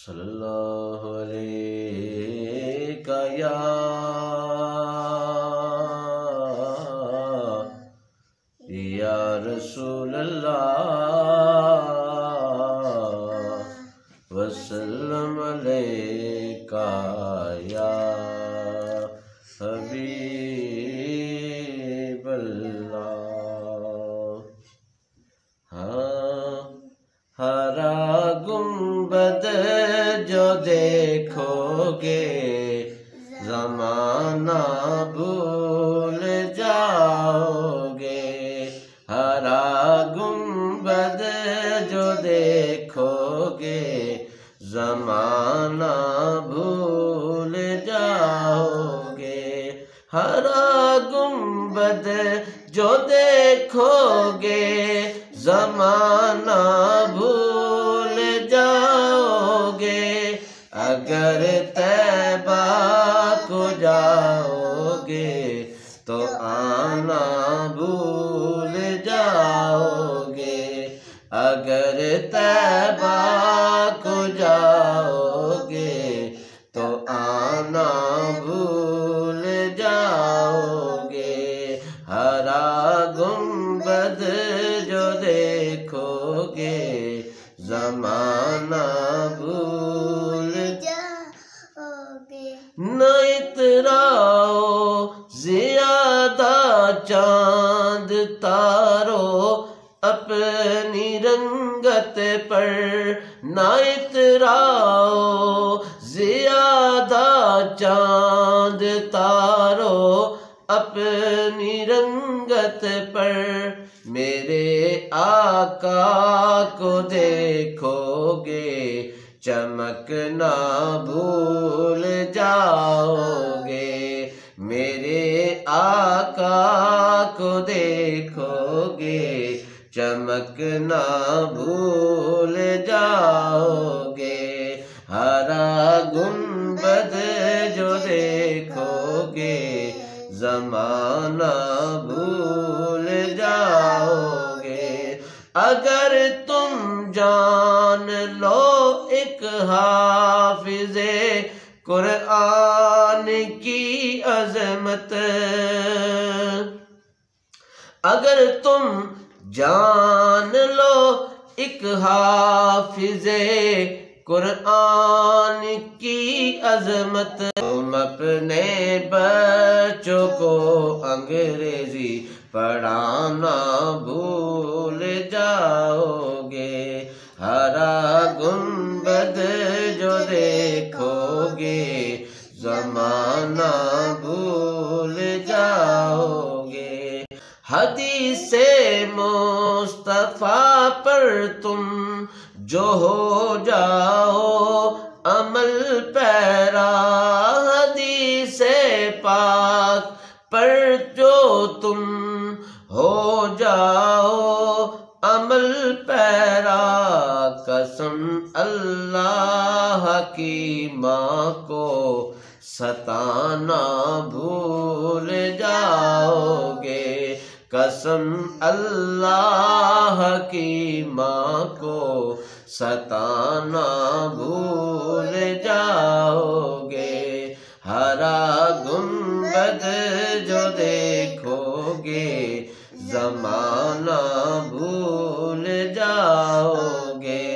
صلی اللہ علیہ یا رسول اللہ وسلم علیکہ یا حبیب اللہ۔ ہرا گنبد جو دیکھو گے زمانہ بھول جاؤ گے، ہرا گنبد جو دیکھو گے زمانہ بھول جاؤ گے، ہرا گنبد جو دیکھو گے زمانہ بھول جاؤ گے، اگر طیبہ کو جاؤ گے تو آنا بھول جاؤ گے، اگر طیبہ کو جاؤ گے تو آنا بھول جاؤ گے، ہرا گنبد جو دیکھو گے زمانہ بھول جاؤ گے، نہ اتراؤ زیادہ چاند تارو اپنی رنگت پر، نہ اتراؤ زیادہ چاند تارو اپنی رنگت پر، میرے آقا کو دیکھو گے چمکنا بھول جاؤ گے، میرے آقا کو دیکھو گے چمکنا بھول جاؤ گے، ہرا گنبد جو دیکھو گے زمانہ بھول جاؤ گے، اگر تم جان لو ایک حافظ قرآن کی عظمت، اگر تم جان لو ایک حافظ قرآن کی عظمت، تم اپنے بچوں کو انگریزی پڑھانا بھول جاؤ گے، ہرا گنبد جو دیکھو گے زمانہ بھول جاؤ گے، حدیث مصطفیٰ پر تم جو ہو جاؤ عمل پیرا، حدیث پاک پر جو تم ہو جاؤ عمل پیرا، قسم اللہ کی ماں کو ستانا بھول جاؤ گے، قسم اللہ کی ماں کو ستانا بھول جاؤ گے، ہرا گنبد جو دیکھو گے زمانہ بھول جاؤ گے،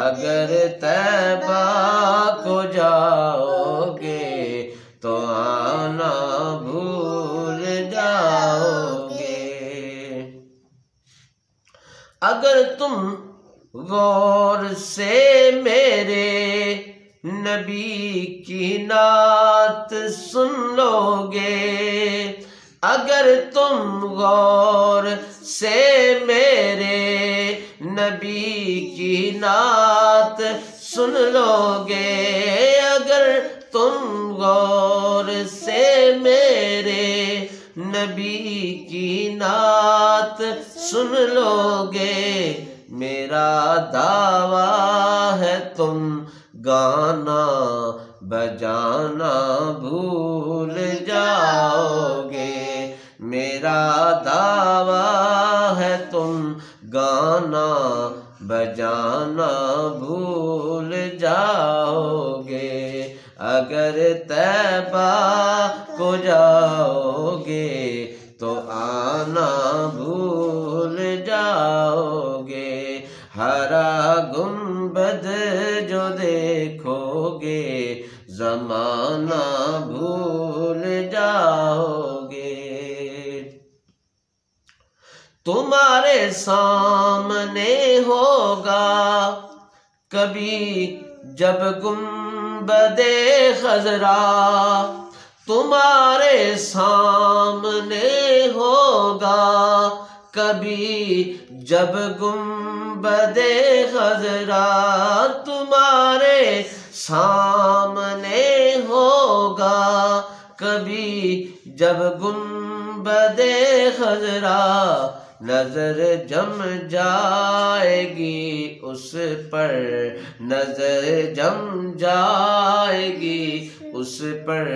اگر طیبہ کو جاؤ گے تو آنا بھول جاؤ گے، اگر تم غور سے میرے نبی کی نعت سن لو گے، اگر تم غور سے میرے نبی کی نعت سن لو گے، اگر تم غور سے میرے نبی کی نعت سن لو گے، میرا دعویٰ ہے تم گانا بجانا بھول جاؤ گے، میرا دعویٰ ہے تم گانا بجانا بھول جاؤ اگر طیبہ کو جاؤ گے تو آنا بھول جاؤ گے، ہرا گنبد جو دیکھو گے زمانہ بھول جاؤ گے۔ تمہارے سامنے ہوگا کبھی جب گنبد خضرا، تمہارے سامنے ہوگا کبھی جب گنبد خضرا، تمہارے سامنے ہوگا کبھی جب گنبد خضرا، نظر جم جائے گی اس پر، نظر جم جائے گی اس پر،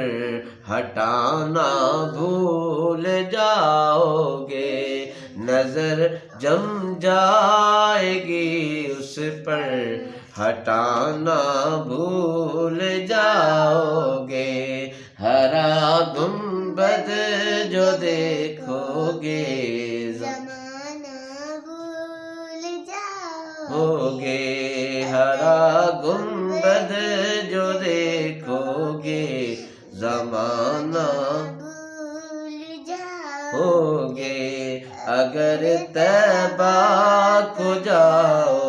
ہٹانا بھول جاؤ گے، نظر جم جائے گی اس پر، ہٹانا بھول جاؤ گے، ہرا گنبد جو دیکھو گے ہوگے، ہرا گنبد جو دیکھو گے زمانہ ہوگے، اگر طیبہ کو جاؤ